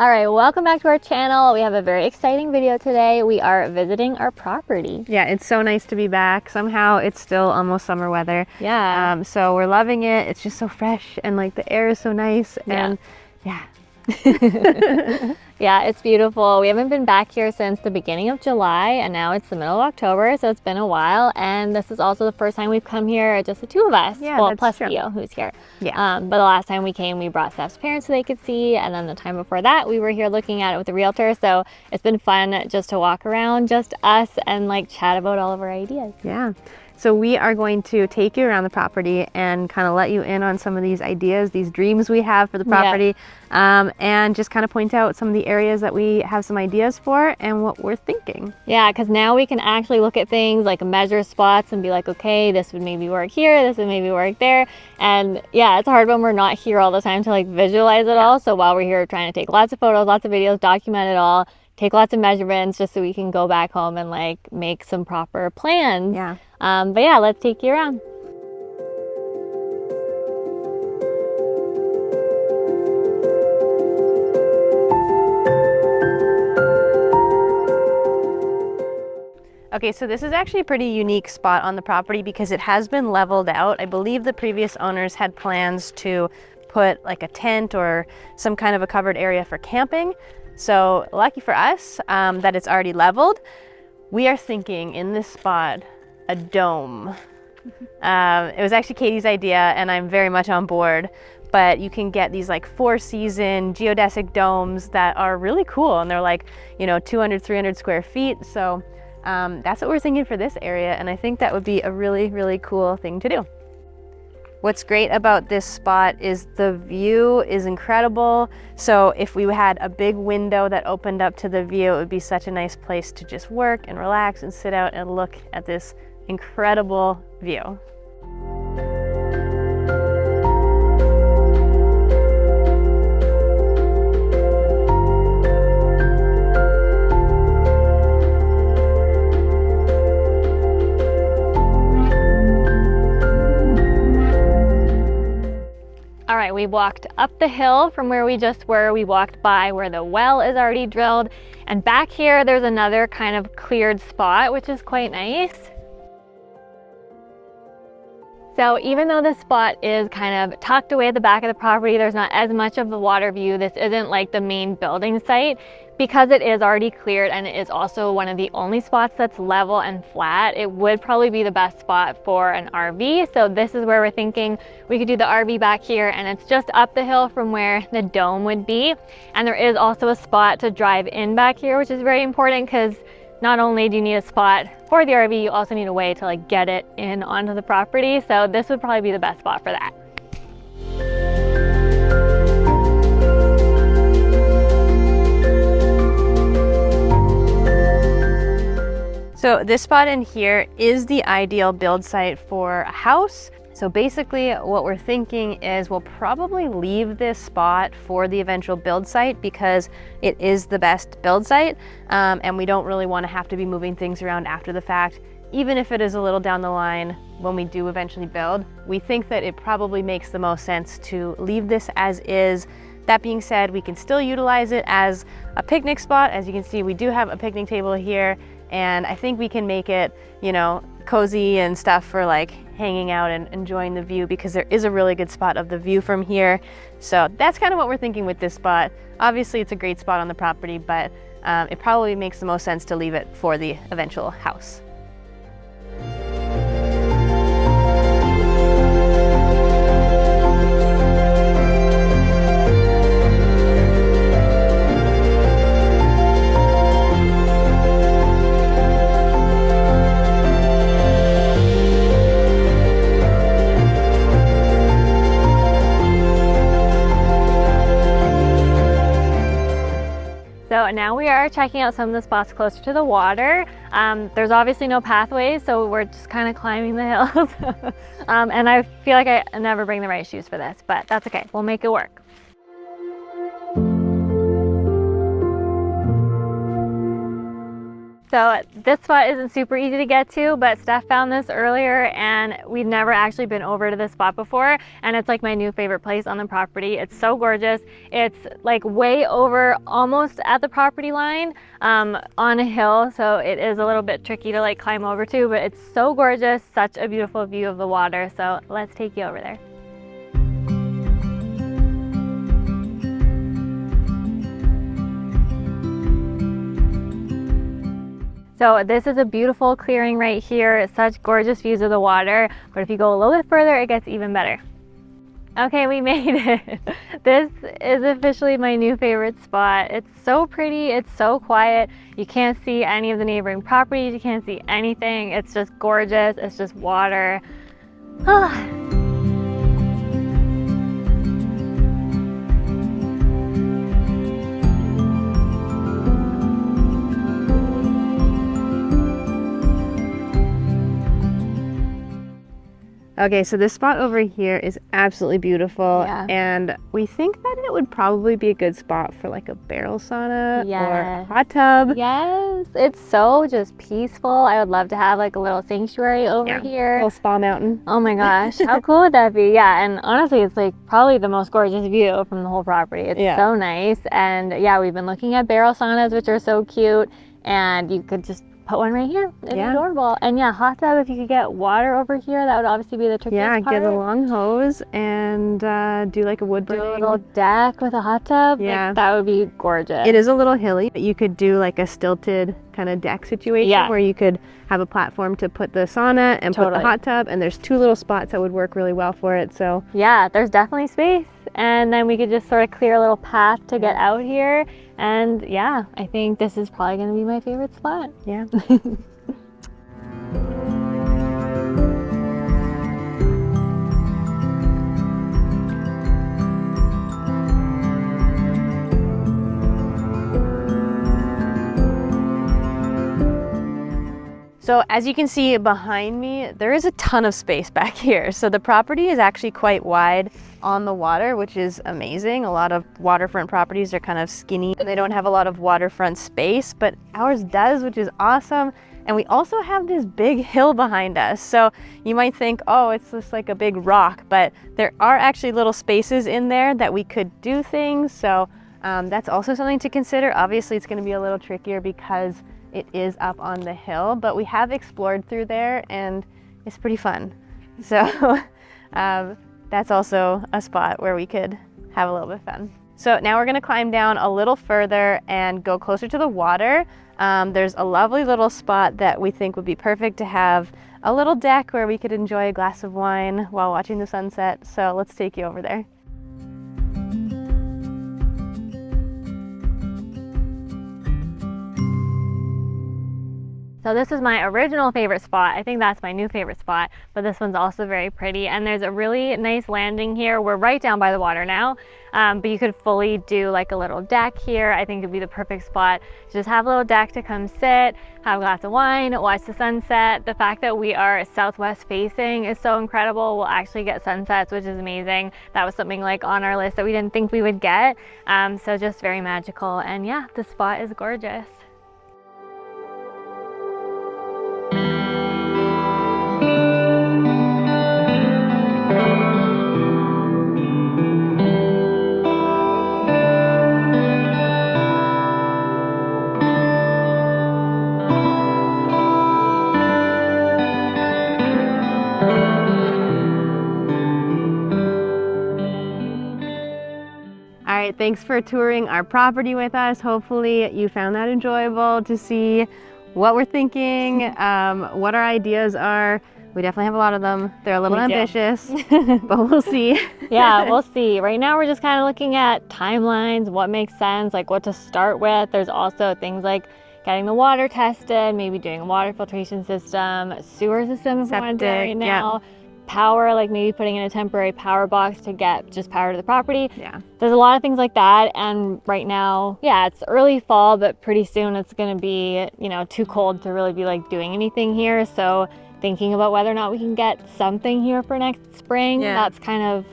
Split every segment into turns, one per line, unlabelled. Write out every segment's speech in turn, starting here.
All right, welcome back to our channel. We have a very exciting video today. We are visiting our property.
Yeah, it's so nice to be back. Somehow it's still almost summer weather.
Yeah.
So we're loving it. It's just so fresh and like the air is so nice. And yeah.
Yeah, it's beautiful. We haven't been back here since the beginning of July, and now it's the middle of October, so it's been a while. And this is also the first time we've come here, just the two of us.
Yeah,
well, plus
true.
Theo, who's here.
Yeah.
But the last time we came, we brought Steph's parents so they could see, and then the time before that, we were here looking at it with the realtor. So it's been fun just to walk around, just us, and like chat about all of our ideas.
Yeah. So we are going to take you around the property and kind of let you in on some of these ideas, these dreams we have for the property, and just kind of point out some of the areas that we have some ideas for and what we're thinking.
Yeah, because now we can actually look at things like measure spots and be like, okay, this would maybe work here, this would maybe work there. And yeah, it's hard when we're not here all the time to like visualize it all. So while we're here trying to take lots of photos, lots of videos, document it all, take lots of measurements just so we can go back home and like make some proper plans.
Yeah.
But yeah, let's take you around.
Okay, so this is actually a pretty unique spot on the property because it has been leveled out. I believe the previous owners had plans to put like a tent or some kind of a covered area for camping. So lucky for us that it's already leveled. We are thinking in this spot, a dome. It was actually Katie's idea and I'm very much on board, but you can get these like 4-season geodesic domes that are really cool and they're like, 200, 300 square feet. So that's what we're thinking for this area, and I think that would be a really, really cool thing to do. What's great about this spot is the view is incredible. So if we had a big window that opened up to the view, it would be such a nice place to just work and relax and sit out and look at this incredible view.
All right, we walked up the hill from where we just were. We walked by where the well is already drilled. And back here, there's another kind of cleared spot, which is quite nice. So even though this spot is kind of tucked away at the back of the property, there's not as much of the water view. This isn't like the main building site. Because it is already cleared and it is also one of the only spots that's level and flat, it would probably be the best spot for an RV. So this is where we're thinking we could do the RV back here, and it's just up the hill from where the dome would be. And there is also a spot to drive in back here, which is very important because not only do you need a spot for the RV, you also need a way to like get it in onto the property. So this would probably be the best spot for that.
So this spot in here is the ideal build site for a house. So basically what we're thinking is we'll probably leave this spot for the eventual build site because it is the best build site, and we don't really want to have to be moving things around after the fact. Even if it is a little down the line when we do eventually build, we think that it probably makes the most sense to leave this as is. That being said, we can still utilize it as a picnic spot. As you can see, we do have a picnic table here, and I think we can make it, cozy and stuff for like hanging out and enjoying the view because there is a really good spot of the view from here. So that's kind of what we're thinking with this spot. Obviously, it's a great spot on the property, but it probably makes the most sense to leave it for the eventual house.
So now we are checking out some of the spots closer to the water. There's obviously no pathways, so we're just kind of climbing the hills. And I feel like I never bring the right shoes for this, but that's okay. We'll make it work. So this spot isn't super easy to get to, but Steph found this earlier and we'd never actually been over to this spot before, and it's like my new favorite place on the property. It's so gorgeous. It's like way over, almost at the property line, on a hill, so it is a little bit tricky to like climb over to, but it's so gorgeous, such a beautiful view of the water. So let's take you over there. So this is a beautiful clearing right here. Such gorgeous views of the water, but if you go a little bit further, it gets even better. Okay, we made it. This is officially my new favorite spot. It's so pretty, it's so quiet. You can't see any of the neighboring properties, you can't see anything. It's just gorgeous, it's just water.
Okay, so this spot over here is absolutely beautiful,
Yeah.
and we think that it would probably be a good spot for like a barrel sauna or
Yes.
a hot tub.
Yes, it's so just peaceful. I would love to have like a little sanctuary over
Yeah.
here.
Little spa mountain.
Oh my gosh, how cool would that be? Yeah, and honestly, it's like probably the most gorgeous view from the whole property. It's
Yeah.
so nice. And yeah, we've been looking at barrel saunas, which are so cute, and you could just put one right here. It's
Yeah.
adorable. And yeah, hot tub, if you could get water over here, that would obviously be the trickiest
Yeah,
part.
get a long hose and do like a wood
Do a
burning.
little deck with a hot tub.
Yeah.
Like, that would be gorgeous.
It is a little hilly, but you could do like a stilted kind of deck situation
Yeah.
where you could have a platform to put the sauna and put the
Totally.
hot tub, and there's two little spots that would work really well for it. So
Yeah, there's definitely space. And then we could just sort of clear a little path to get out here. And yeah, I think this is probably going to be my favorite spot.
yeah. So as you can see behind me, there is a ton of space back here. So the property is actually quite wide on the water, which is amazing. A lot of waterfront properties are kind of skinny and they don't have a lot of waterfront space, but ours does, which is awesome. And we also have this big hill behind us. So you might think, oh, it's just like a big rock, but there are actually little spaces in there that we could do things. So that's also something to consider. Obviously, it's going to be a little trickier because it is up on the hill, but we have explored through there and it's pretty fun. So that's also a spot where we could have a little bit of fun. So now we're gonna climb down a little further and go closer to the water. There's a lovely little spot that we think would be perfect to have a little deck where we could enjoy a glass of wine while watching the sunset. So let's take you over there.
So this is my original favorite spot. I think that's my new favorite spot, but this one's also very pretty. And there's a really nice landing here. We're right down by the water now, but you could fully do like a little deck here. I think it'd be the perfect spot to just have a little deck to come sit, have a glass of wine, watch the sunset. The fact that we are southwest facing is so incredible. We'll actually get sunsets, which is amazing. That was something like on our list that we didn't think we would get. So just very magical. And yeah, the spot is gorgeous.
All right, thanks for touring our property with us. Hopefully you found that enjoyable to see what we're thinking, what our ideas are. We definitely have a lot of them. They're a little
We do.
ambitious, but we'll see.
Yeah, we'll see. Right now we're just kind of looking at timelines, what makes sense, like what to start with. There's also things like getting the water tested, maybe doing a water filtration system, sewer system if we want to do it
Septic,
right now. Power, like maybe putting in a temporary power box to get just power to the property.
Yeah.
There's a lot of things like that, and right now, yeah, it's early fall, but pretty soon it's going to be, too cold to really be like doing anything here. So thinking about whether or not we can get something here for next spring,
Yeah.
that's kind of,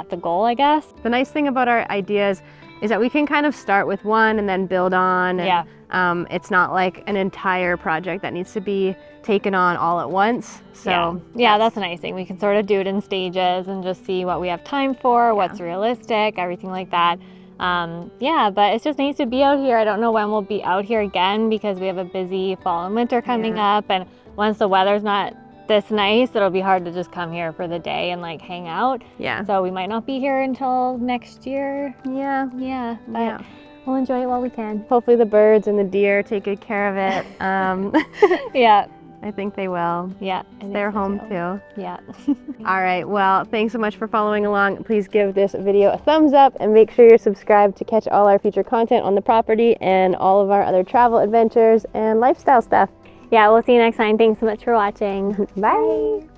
the goal, I guess.
The nice thing about our ideas, is that we can kind of start with one and then build on. And,
Yeah.
it's not like an entire project that needs to be taken on all at once. So
yeah, that's a nice thing. We can sort of do it in stages and just see what we have time for, what's realistic, everything like that. Yeah, but it's just nice to be out here. I don't know when we'll be out here again because we have a busy fall and winter coming up, and once the weather's not this nice, it'll be hard to just come here for the day and like hang out.
Yeah.
So we might not be here until next year.
Yeah.
But we'll enjoy it while we can.
Hopefully the birds and the deer take good care of it.
Yeah.
I think they will.
Yeah.
It's their home too.
Yeah.
All right, well, thanks so much for following along. Please give this video a thumbs up and make sure you're subscribed to catch all our future content on the property and all of our other travel adventures and lifestyle stuff.
Yeah, we'll see you next time. Thanks so much for watching.
Bye.